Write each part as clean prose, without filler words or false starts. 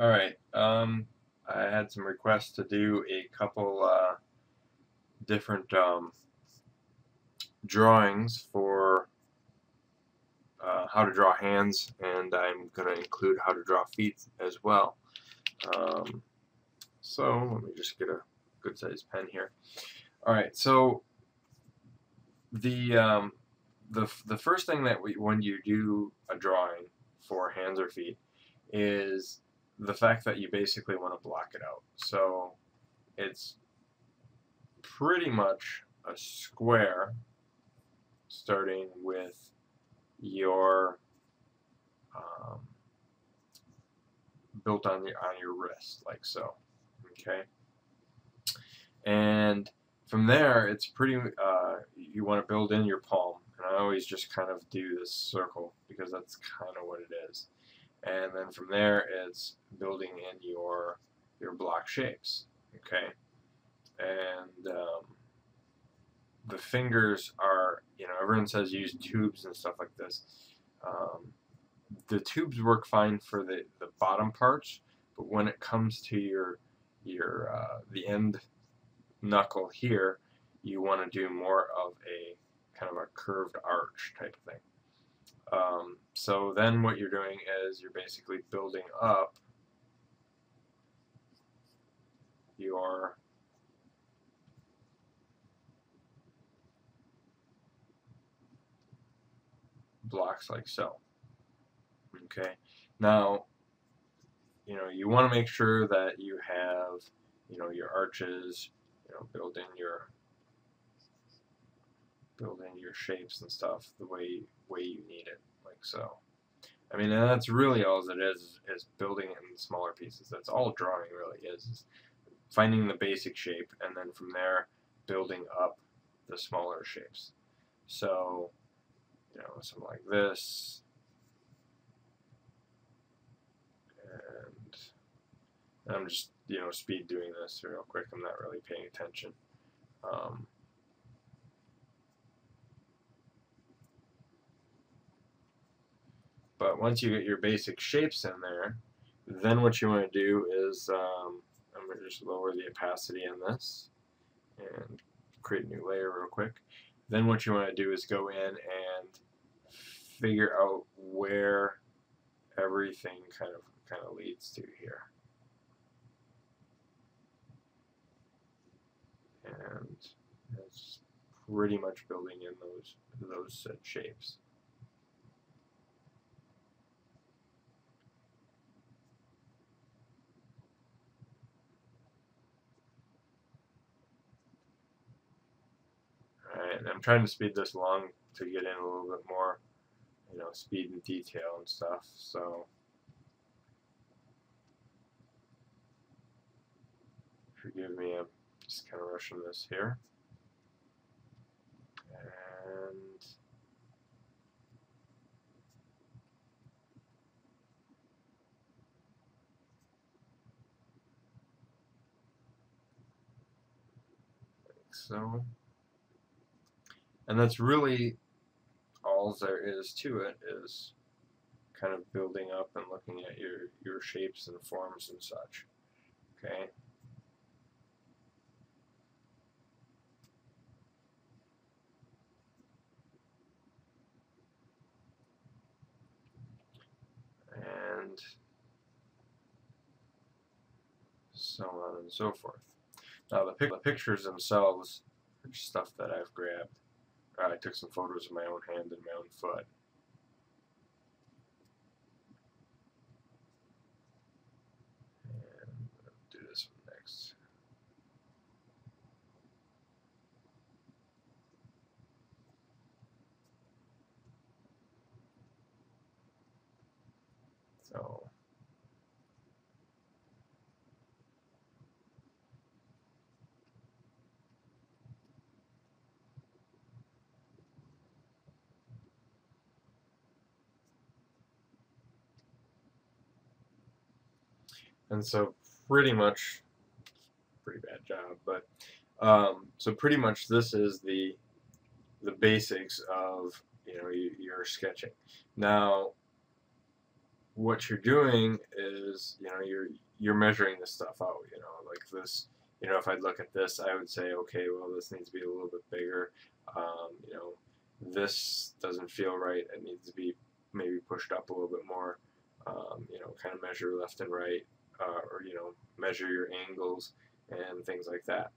Alright, I had some requests to do a couple different drawings for how to draw hands, and I'm going to include how to draw feet as well. Um, so let me just get a good sized pen here. Alright, so the, um, the first thing that when you do a drawing for hands or feet is the fact that you basically want to block it out. So it's pretty much a square starting with your um, built on your wrist like so, okay, and from there it's pretty you want to build in your palm, and I always just kind of do this circle because that's kind of what it is, and then from there it's building in your block shapes, okay, and the fingers are, everyone says use tubes and stuff like this. Um, the tubes work fine for the bottom parts, but when it comes to the end knuckle here, you want to do more of a kind of a curved arch type of thing. So then what you're doing is you're basically building up your blocks like so. Okay. Now, you want to make sure that you have, your arches, build in your shapes and stuff the way you need it, like so. I mean, and that's really all it is building it in smaller pieces. That's all drawing really is finding the basic shape, and then from there building up the smaller shapes. So, something like this, and I'm just, speed doing this real quick. I'm not really paying attention. Um, but once you get your basic shapes in there, then what you want to do is, I'm going to just lower the opacity on this and create a new layer real quick. Then what you want to do is go in and figure out where everything kind of leads to here. And it's pretty much building in those shapes. Alright, and I'm trying to speed this along to get in a little bit more, speed and detail and stuff. So forgive me, I'm just kind of rushing this here. And like so. And that's really all there is to it, is kind of building up and looking at your shapes and forms and such. Okay. And so on and so forth. Now the pictures themselves are stuff that I've grabbed. I took some photos of my own hand and my own foot. And I'll do this one next. So and so pretty much, pretty bad job, but so pretty much this is the basics of your sketching. Now what you're doing is, you're measuring this stuff out. Like this. If I look at this, I would say, okay, well, this needs to be a little bit bigger. This doesn't feel right. It needs to be maybe pushed up a little bit more. Kind of measure left and right, or measure your angles and things like that.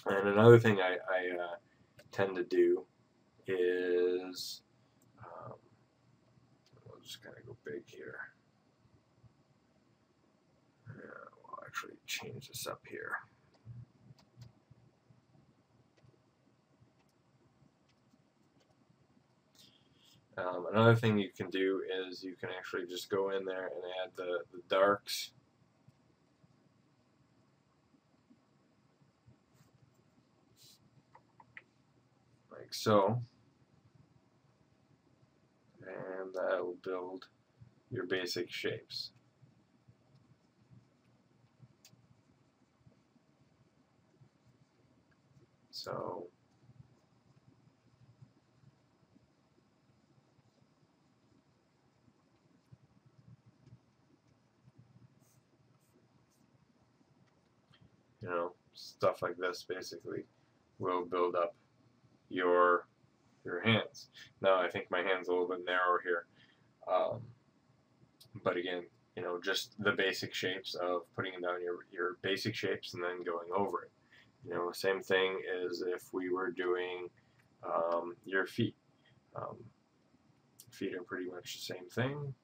And another thing I tend to do is, we'll just kind of go big here. We'll actually change this up here. Another thing you can do is you can actually just go in there and add the darks. Like so. And that will build your basic shapes. So stuff like this basically will build up your hands. Now I think my hand's a little bit narrower here, but again, just the basic shapes of putting down your basic shapes and then going over it. Same thing as if we were doing your feet. Feet are pretty much the same thing.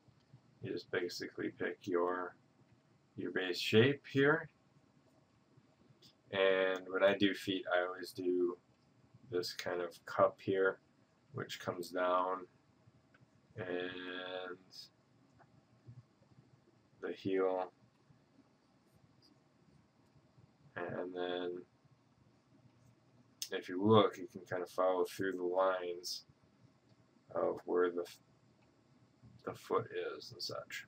You just basically pick your base shape here. And when I do feet, I always do this kind of cup here, which comes down, and the heel, and then if you look, you can kind of follow through the lines of where the foot is and such.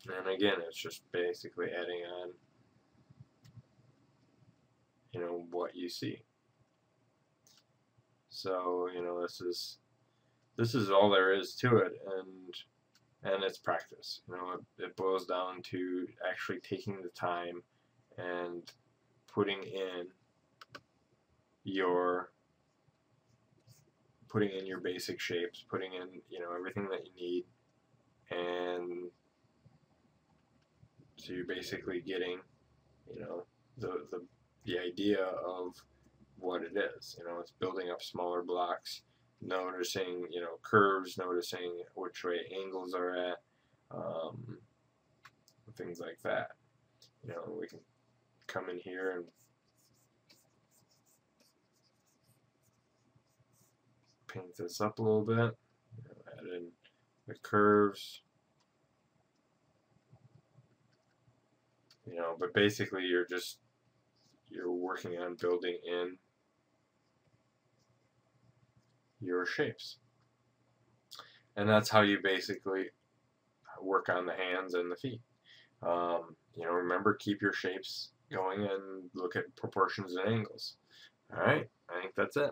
And again, it's just basically adding on what you see. So this is all there is to it, and it's practice. It boils down to actually taking the time and putting in your basic shapes, putting in everything that you need, and so you're basically getting the idea of what it is. It's building up smaller blocks, noticing curves, noticing which way angles are at, things like that. We can come in here and paint this up a little bit, add in the curves, but basically you're working on building in your shapes. And that's how you basically work on the hands and the feet. Remember, keep your shapes going and look at proportions and angles. Alright, I think that's it.